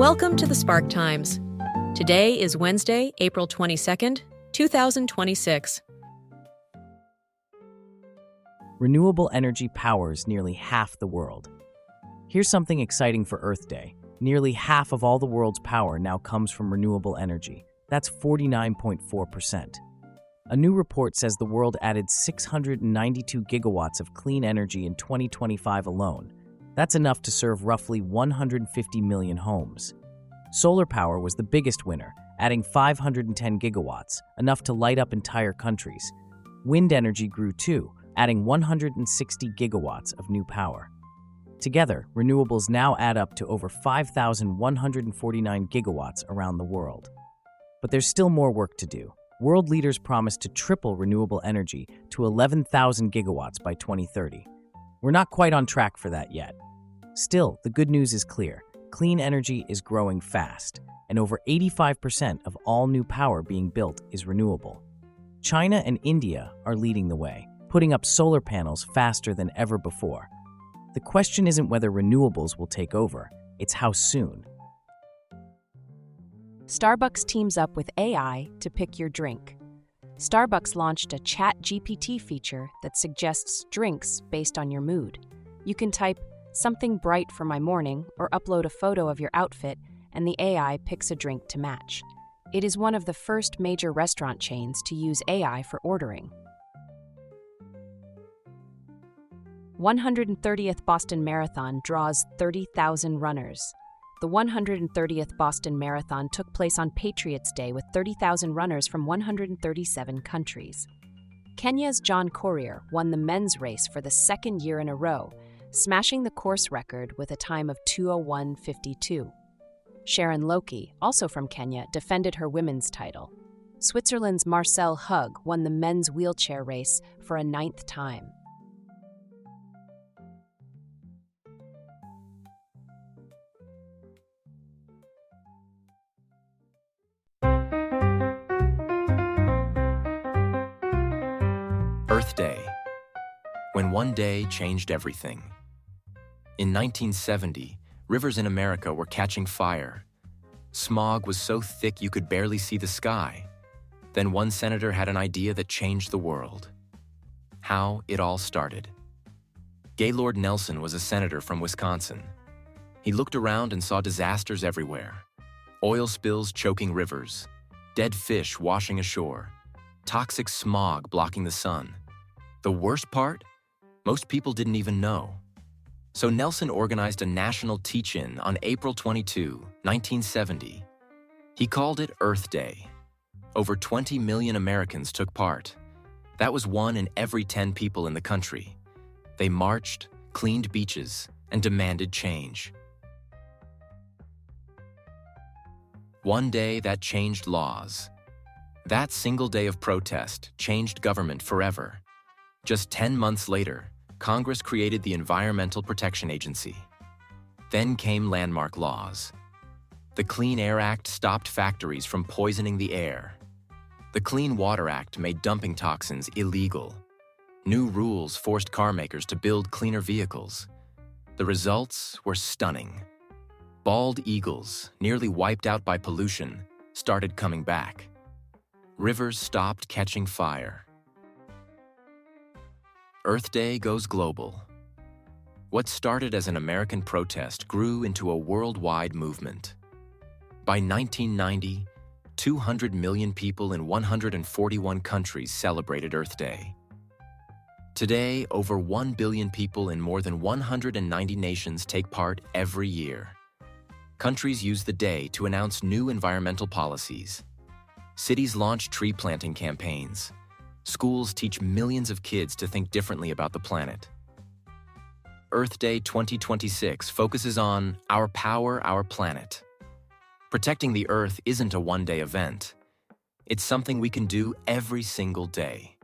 Welcome to the Spark Times. Today is Wednesday, April 22nd, 2026. Renewable energy powers nearly half the world. Here's something exciting for Earth Day. Nearly half of all the world's power now comes from renewable energy. That's 49.4%. A new report says the world added 692 gigawatts of clean energy in 2025 alone. That's enough to serve roughly 150 million homes. Solar power was the biggest winner, adding 510 gigawatts, enough to light up entire countries. Wind energy grew too, adding 160 gigawatts of new power. Together, renewables now add up to over 5,149 gigawatts around the world. But there's still more work to do. World leaders promised to triple renewable energy to 11,000 gigawatts by 2030. We're not quite on track for that yet. Still, the good news is clear. Clean energy is growing fast, and over 85% of all new power being built is renewable. China and India are leading the way, putting up solar panels faster than ever before. The question isn't whether renewables will take over, it's how soon. Starbucks teams up with AI to pick your drink. Starbucks launched a ChatGPT feature that suggests drinks based on your mood. You can type, "something bright for my morning," or upload a photo of your outfit, and the AI picks a drink to match. It is one of the first major restaurant chains to use AI for ordering. 130th Boston Marathon draws 30,000 runners. The 130th Boston Marathon took place on Patriots' Day with 30,000 runners from 137 countries. Kenya's John Korir won the men's race for the second year in a row, smashing the course record with a time of 2:01:52. Sharon Loki, also from Kenya, defended her women's title. Switzerland's Marcel Hug won the men's wheelchair race for a 9th time. Earth Day, when one day changed everything. In 1970, rivers in America were catching fire. Smog was so thick you could barely see the sky. Then one senator had an idea that changed the world. How it all started. Gaylord Nelson was a senator from Wisconsin. He looked around and saw disasters everywhere. Oil spills choking rivers, dead fish washing ashore, toxic smog blocking the sun. The worst part? Most people didn't even know. So Nelson organized a national teach-in on April 22, 1970. He called it Earth Day. Over 20 million Americans took part. That was 1 in every 10 people in the country. They marched, cleaned beaches, and demanded change. One day that changed laws. That single day of protest changed government forever. Just 10 months later, Congress created the Environmental Protection Agency. Then came landmark laws. The Clean Air Act stopped factories from poisoning the air. The Clean Water Act made dumping toxins illegal. New rules forced car makers to build cleaner vehicles. The results were stunning. Bald eagles, nearly wiped out by pollution, started coming back. Rivers stopped catching fire. Earth Day goes global. What started as an American protest grew into a worldwide movement. By 1990, 200 million people in 141 countries celebrated Earth Day. Today, over 1 billion people in more than 190 nations take part every year. Countries use the day to announce new environmental policies. Cities launch tree planting campaigns. Schools teach millions of kids to think differently about the planet. Earth Day 2026 focuses on Our Power, Our Planet. Protecting the Earth isn't a one-day event. It's something we can do every single day.